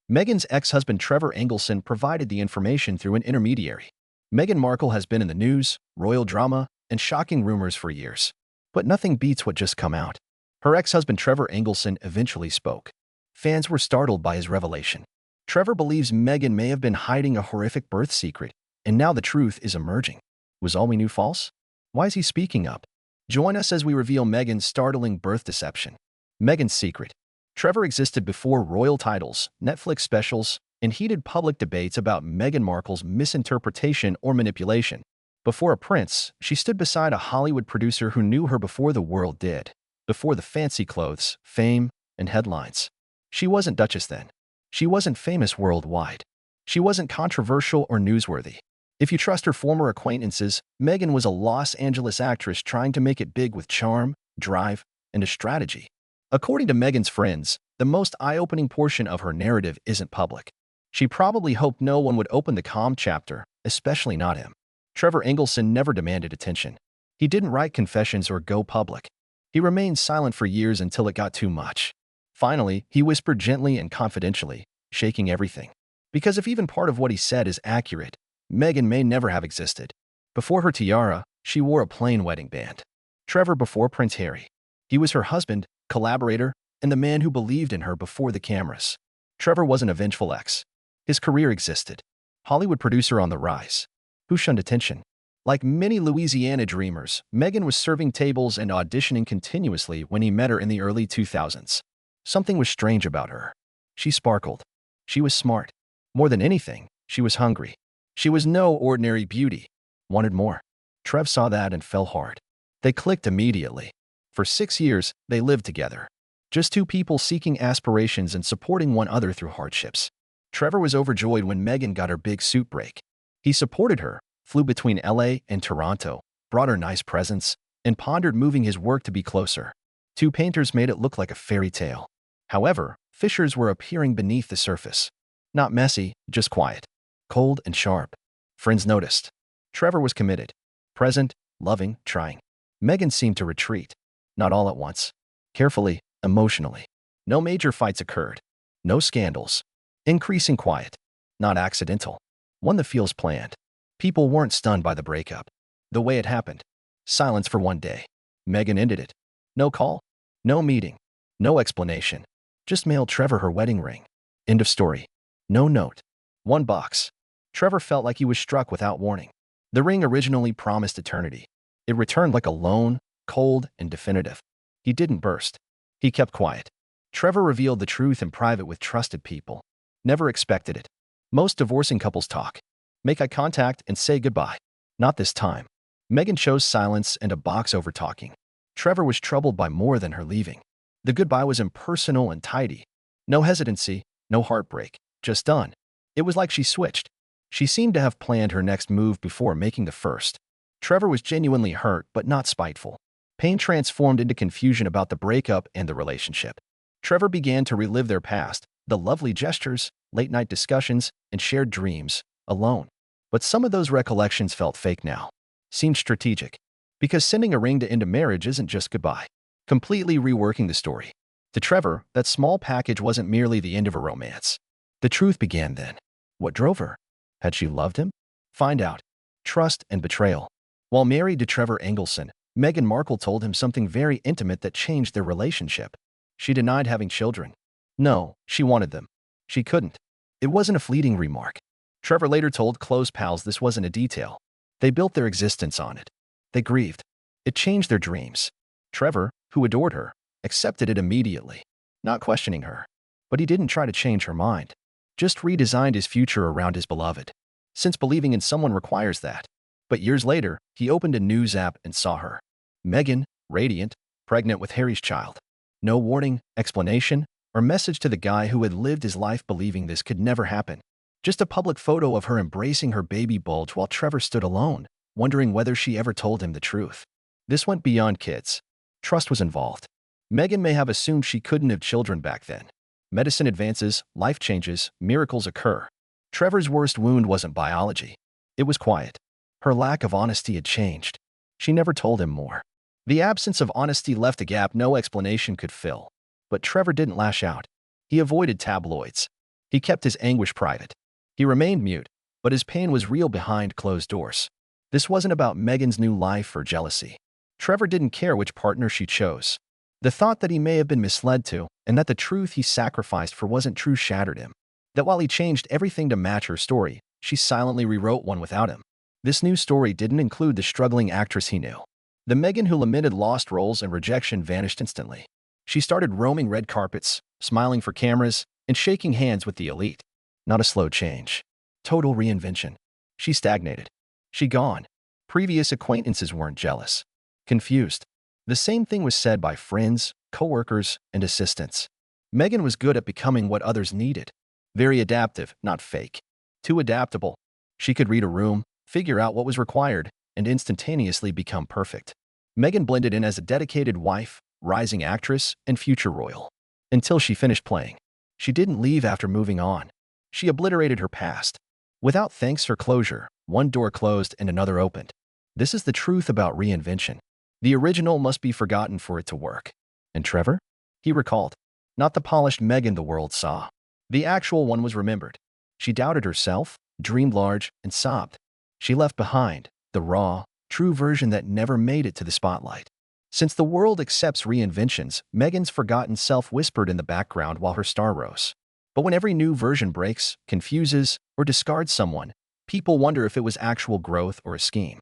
Meghan's ex-husband Trevor Engelson provided the information through an intermediary. Meghan Markle has been in the news, royal drama, and shocking rumors for years. But nothing beats what just come out. Her ex-husband Trevor Engelson eventually spoke. Fans were startled by his revelation. Trevor believes Meghan may have been hiding a horrific birth secret, and now the truth is emerging. Was all we knew false? Why is he speaking up? Join us as we reveal Meghan's startling birth deception. Meghan's secret. Trevor existed before royal titles, Netflix specials, and heated public debates about Meghan Markle's misinterpretation or manipulation. Before a prince, she stood beside a Hollywood producer who knew her before the world did, before the fancy clothes, fame, and headlines. She wasn't Duchess then. She wasn't famous worldwide. She wasn't controversial or newsworthy. If you trust her former acquaintances, Meghan was a Los Angeles actress trying to make it big with charm, drive, and a strategy. According to Meghan's friends, the most eye-opening portion of her narrative isn't public. She probably hoped no one would open the calm chapter, especially not him. Trevor Engelson never demanded attention. He didn't write confessions or go public. He remained silent for years until it got too much. Finally, he whispered gently and confidentially, shaking everything. Because if even part of what he said is accurate, Meghan may never have existed. Before her tiara, she wore a plain wedding band. Trevor before Prince Harry. He was her husband, collaborator, and the man who believed in her before the cameras. Trevor wasn't a vengeful ex. His career existed. Hollywood producer on the rise. Who shunned attention? Like many Louisiana dreamers, Meghan was serving tables and auditioning continuously when he met her in the early 2000s. Something was strange about her. She sparkled. She was smart. More than anything, she was hungry. She was no ordinary beauty. Wanted more. Trev saw that and fell hard. They clicked immediately. For 6 years, they lived together. Just two people seeking aspirations and supporting one another through hardships. Trevor was overjoyed when Meghan got her big suit break. He supported her, flew between LA and Toronto, brought her nice presents, and pondered moving his work to be closer. Two painters made it look like a fairy tale. However, fissures were appearing beneath the surface. Not messy, just quiet. Cold and sharp. Friends noticed. Trevor was committed. Present, loving, trying. Meghan seemed to retreat. Not all at once. Carefully, emotionally. No major fights occurred. No scandals. Increasing quiet. Not accidental. One that feels planned. People weren't stunned by the breakup. The way it happened. Silence for one day. Meghan ended it. No call. No meeting. No explanation. Just mailed Trevor her wedding ring. End of story. No note. One box. Trevor felt like he was struck without warning. The ring originally promised eternity. It returned like a lone, cold, and definitive. He didn't burst. He kept quiet. Trevor revealed the truth in private with trusted people. Never expected it. Most divorcing couples talk. Make eye contact and say goodbye. Not this time. Meghan chose silence and a box over talking. Trevor was troubled by more than her leaving. The goodbye was impersonal and tidy. No hesitancy, no heartbreak. Just done. It was like she switched. She seemed to have planned her next move before making the first. Trevor was genuinely hurt, but not spiteful. Pain transformed into confusion about the breakup and the relationship. Trevor began to relive their past, the lovely gestures, late-night discussions, and shared dreams, alone. But some of those recollections felt fake now. Seemed strategic. Because sending a ring to end a marriage isn't just goodbye. Completely reworking the story. To Trevor, that small package wasn't merely the end of a romance. The truth began then. What drove her? Had she loved him? Find out. Trust and betrayal. While married to Trevor Engelson, Meghan Markle told him something very intimate that changed their relationship. She denied having children. No, she wanted them. She couldn't. It wasn't a fleeting remark. Trevor later told close pals this wasn't a detail. They built their existence on it. They grieved. It changed their dreams. Trevor, who adored her, accepted it immediately, not questioning her. But he didn't try to change her mind. Just redesigned his future around his beloved. Since believing in someone requires that. But years later, he opened a news app and saw her. Meghan, radiant, pregnant with Harry's child. No warning, explanation, or message to the guy who had lived his life believing this could never happen. Just a public photo of her embracing her baby bulge while Trevor stood alone, wondering whether she ever told him the truth. This went beyond kids. Trust was involved. Meghan may have assumed she couldn't have children back then. Medicine advances, life changes, miracles occur. Trevor's worst wound wasn't biology. It was quiet. Her lack of honesty had changed. She never told him more. The absence of honesty left a gap no explanation could fill. But Trevor didn't lash out. He avoided tabloids. He kept his anguish private. He remained mute, but his pain was real behind closed doors. This wasn't about Meghan's new life or jealousy. Trevor didn't care which partner she chose. The thought that he may have been misled to, and that the truth he sacrificed for wasn't true shattered him. That while he changed everything to match her story, she silently rewrote one without him. This new story didn't include the struggling actress he knew. The Meghan who lamented lost roles and rejection vanished instantly. She started roaming red carpets, smiling for cameras, and shaking hands with the elite. Not a slow change. Total reinvention. She stagnated. She gone. Previous acquaintances weren't jealous. Confused. The same thing was said by friends, coworkers, and assistants. Meghan was good at becoming what others needed. Very adaptive, not fake. Too adaptable. She could read a room, figure out what was required, and instantaneously become perfect. Meghan blended in as a dedicated wife, rising actress, and future royal. Until she finished playing. She didn't leave after moving on. She obliterated her past. Without thanks or closure, one door closed and another opened. This is the truth about reinvention. The original must be forgotten for it to work. And Trevor? He recalled. Not the polished Meghan the world saw. The actual one was remembered. She doubted herself, dreamed large, and sobbed. She left behind the raw, true version that never made it to the spotlight. Since the world accepts reinventions, Meghan's forgotten self whispered in the background while her star rose. But when every new version breaks, confuses, or discards someone, people wonder if it was actual growth or a scheme.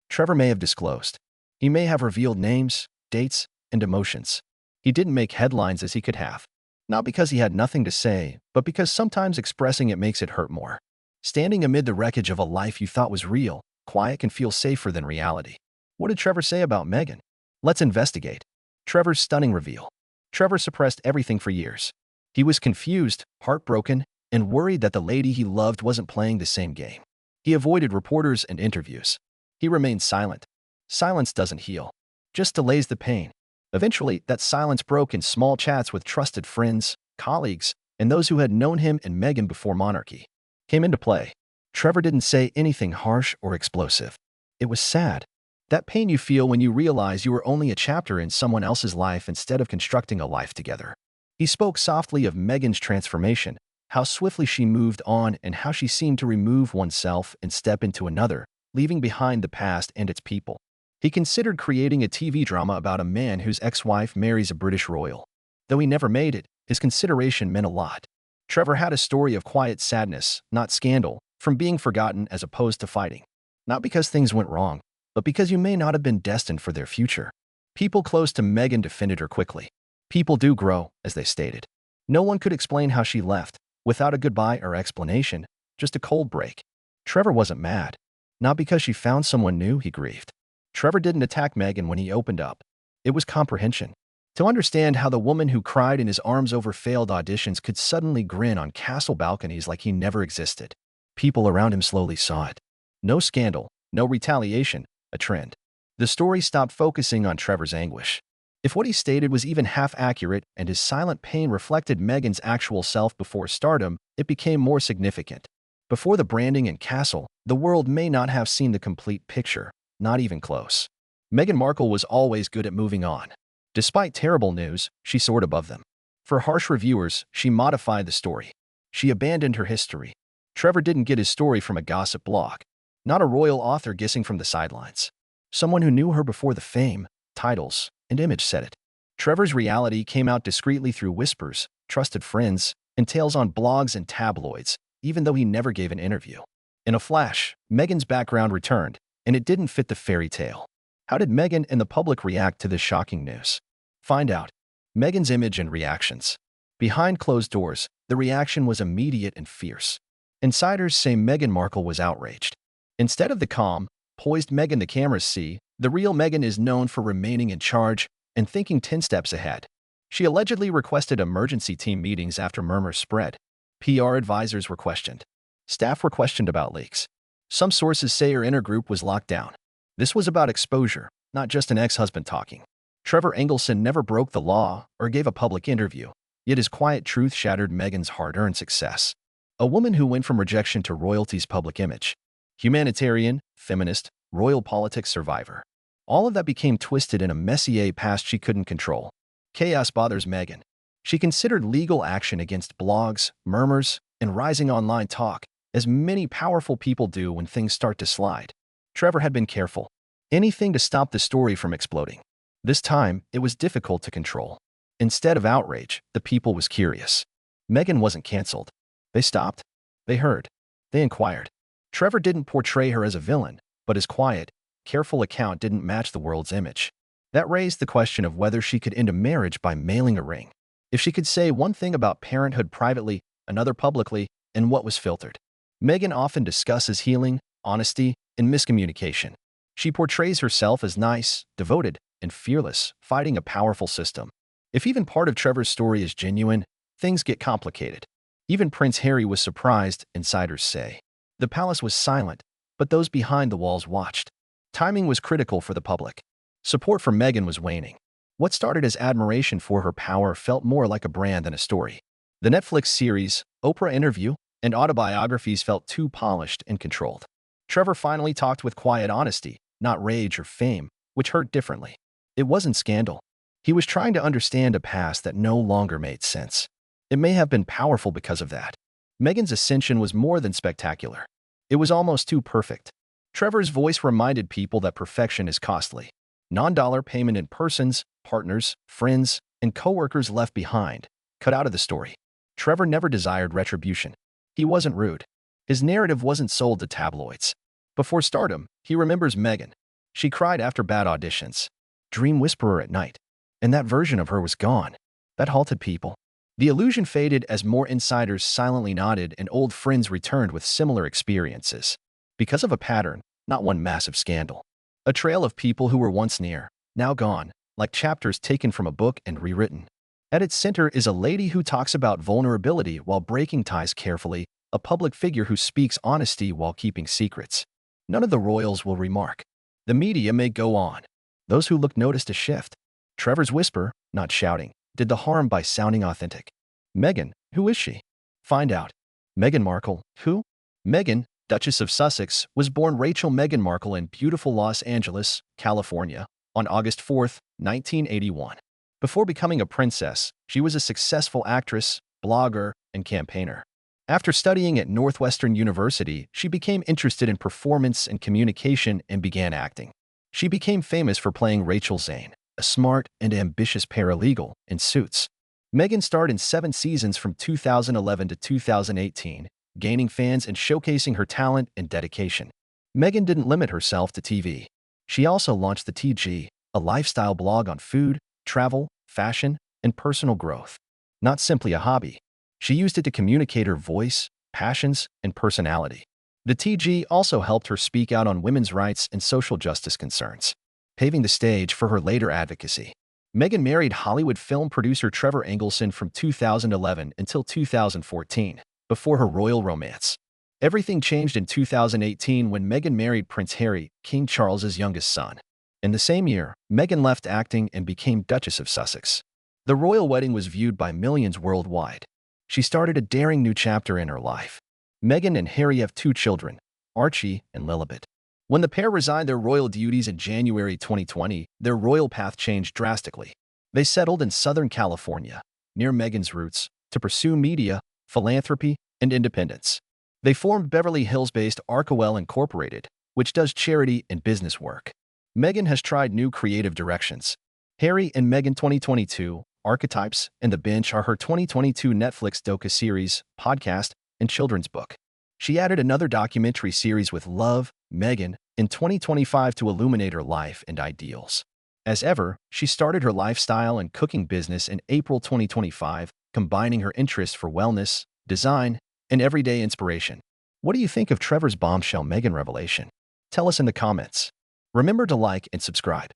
Trevor may have disclosed. He may have revealed names, dates, and emotions. He didn't make headlines as he could have. Not because he had nothing to say, but because sometimes expressing it makes it hurt more. Standing amid the wreckage of a life you thought was real, quiet can feel safer than reality. What did Trevor say about Meghan? Let's investigate. Trevor's stunning reveal. Trevor suppressed everything for years. He was confused, heartbroken, and worried that the lady he loved wasn't playing the same game. He avoided reporters and interviews. He remained silent. Silence doesn't heal, just delays the pain. Eventually, that silence broke in small chats with trusted friends, colleagues, and those who had known him and Meghan before monarchy came into play. Trevor didn't say anything harsh or explosive. It was sad. That pain you feel when you realize you were only a chapter in someone else's life instead of constructing a life together. He spoke softly of Meghan's transformation, how swiftly she moved on and how she seemed to remove oneself and step into another, leaving behind the past and its people. He considered creating a TV drama about a man whose ex-wife marries a British royal. Though he never made it, his consideration meant a lot. Trevor had a story of quiet sadness, not scandal, from being forgotten as opposed to fighting. Not because things went wrong, but because you may not have been destined for their future. People close to Meghan defended her quickly. People do grow, as they stated. No one could explain how she left, without a goodbye or explanation, just a cold break. Trevor wasn't mad. Not because she found someone new, he grieved. Trevor didn't attack Meghan when he opened up. It was comprehension. To understand how the woman who cried in his arms over failed auditions could suddenly grin on castle balconies like he never existed. People around him slowly saw it. No scandal, no retaliation, a trend. The story stopped focusing on Trevor's anguish. If what he stated was even half accurate and his silent pain reflected Meghan's actual self before stardom, it became more significant. Before the branding and castle, the world may not have seen the complete picture, not even close. Meghan Markle was always good at moving on. Despite terrible news, she soared above them. For harsh reviewers, she modified the story. She abandoned her history. Trevor didn't get his story from a gossip blog. Not a royal author guessing from the sidelines. Someone who knew her before the fame, titles, and image said it. Trevor's reality came out discreetly through whispers, trusted friends, and tales on blogs and tabloids, even though he never gave an interview. In a flash, Meghan's background returned, and it didn't fit the fairy tale. How did Meghan and the public react to this shocking news? Find out. Meghan's image and reactions. Behind closed doors, the reaction was immediate and fierce. Insiders say Meghan Markle was outraged. Instead of the calm, poised Meghan the cameras see, the real Meghan is known for remaining in charge and thinking 10 steps ahead. She allegedly requested emergency team meetings after murmurs spread. PR advisors were questioned. Staff were questioned about leaks. Some sources say her inner group was locked down. This was about exposure, not just an ex-husband talking. Trevor Engelson never broke the law or gave a public interview, yet his quiet truth shattered Meghan's hard-earned success. A woman who went from rejection to royalty's public image. Humanitarian, feminist, royal politics survivor. All of that became twisted in a messier past she couldn't control. Chaos bothers Meghan. She considered legal action against blogs, murmurs, and rising online talk, as many powerful people do when things start to slide. Trevor had been careful. Anything to stop the story from exploding. This time, it was difficult to control. Instead of outrage, the people was curious. Meghan wasn't canceled. They stopped. They heard. They inquired. Trevor didn't portray her as a villain, but his quiet, careful account didn't match the world's image. That raised the question of whether she could end a marriage by mailing a ring. If she could say one thing about parenthood privately, another publicly, and what was filtered. Meghan often discusses healing, honesty, and miscommunication. She portrays herself as nice, devoted, and fearless, fighting a powerful system. If even part of Trevor's story is genuine, things get complicated. Even Prince Harry was surprised, insiders say. The palace was silent, but those behind the walls watched. Timing was critical for the public. Support for Meghan was waning. What started as admiration for her power felt more like a brand than a story. The Netflix series, Oprah interview, and autobiographies felt too polished and controlled. Trevor finally talked with quiet honesty, not rage or fame, which hurt differently. It wasn't scandal. He was trying to understand a past that no longer made sense. It may have been powerful because of that. Meghan's ascension was more than spectacular. It was almost too perfect. Trevor's voice reminded people that perfection is costly. Non-dollar payment in persons, partners, friends, and co-workers left behind, cut out of the story. Trevor never desired retribution. He wasn't rude. His narrative wasn't sold to tabloids. Before stardom, he remembers Meghan. She cried after bad auditions. Dream whisperer at night. And that version of her was gone. That halted people. The illusion faded as more insiders silently nodded and old friends returned with similar experiences. Because of a pattern, not one massive scandal. A trail of people who were once near, now gone, like chapters taken from a book and rewritten. At its center is a lady who talks about vulnerability while breaking ties carefully, a public figure who speaks honesty while keeping secrets. None of the royals will remark. The media may go on. Those who look noticed a shift. Trevor's whisper, not shouting, did the harm by sounding authentic. Meghan, who is she? Find out. Meghan Markle, who? Meghan, Duchess of Sussex, was born Rachel Meghan Markle in beautiful Los Angeles, California, on August 4, 1981. Before becoming a princess, she was a successful actress, blogger, and campaigner. After studying at Northwestern University, she became interested in performance and communication and began acting. She became famous for playing Rachel Zane, a smart and ambitious paralegal, in Suits. Meghan starred in 7 seasons from 2011 to 2018, gaining fans and showcasing her talent and dedication. Meghan didn't limit herself to TV. She also launched the TG, a lifestyle blog on food, travel, fashion, and personal growth. Not simply a hobby. She used it to communicate her voice, passions, and personality. The TG also helped her speak out on women's rights and social justice concerns, paving the stage for her later advocacy. Meghan married Hollywood film producer Trevor Engelson from 2011 until 2014, before her royal romance. Everything changed in 2018 when Meghan married Prince Harry, King Charles's youngest son. In the same year, Meghan left acting and became Duchess of Sussex. The royal wedding was viewed by millions worldwide. She started a daring new chapter in her life. Meghan and Harry have 2 children, Archie and Lilibet. When the pair resigned their royal duties in January 2020, their royal path changed drastically. They settled in Southern California, near Meghan's roots, to pursue media, philanthropy, and independence. They formed Beverly Hills-based Arkawell Incorporated, which does charity and business work. Meghan has tried new creative directions. Harry and Meghan 2022, Archetypes, and The Bench are her 2022 Netflix docu-series, podcast, and children's book. She added another documentary series with Love, Meghan, in 2025 to illuminate her life and ideals. As ever, she started her lifestyle and cooking business in April 2025, combining her interests for wellness, design, and everyday inspiration. What do you think of Trevor's Bombshell Meghan revelation? Tell us in the comments. Remember to like and subscribe.